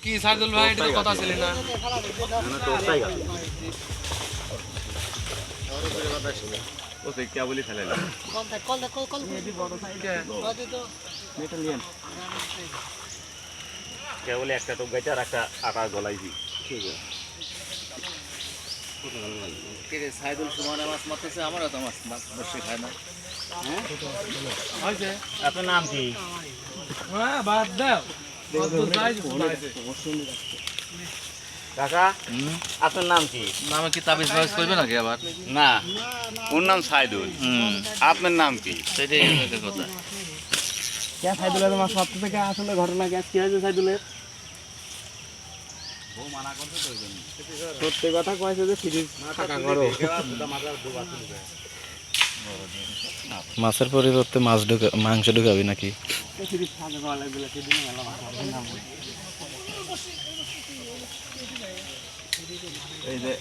কি সাইদুল ভাই এটা কথা ছিল না তো তাই গেল ও তো কি বলি ফেলে কেবল একটা তো গাইতে আর একটা আটা গলাইছি ঠিক আছে সাইদুল সুমানে মাছ মারতেছে আমারও তো মাছ বসে খায় না হইছে আপনার নাম কি হ্যাঁ বাদ দাও কাকা আপনার নাম কি নামে কি তাবিজ ফাবিজ করবে নাকি আবার না ওর নাম সাইদুল আপনার নাম কি সেটাই একটা কথা কে সাইদুলের মাছ মারতে থেকে আসলে ঘটনা কি হয়েছে সাইদুলের সত্যি কথা কয়েছে যে ফ্রিজ ফাঁকা করো মাছের পরিবর্তে মাংস ঢুকাবি নাকি ফ্রিজ ফাঁকা করা লাগবে সেদিন মেলা মাছ এই যে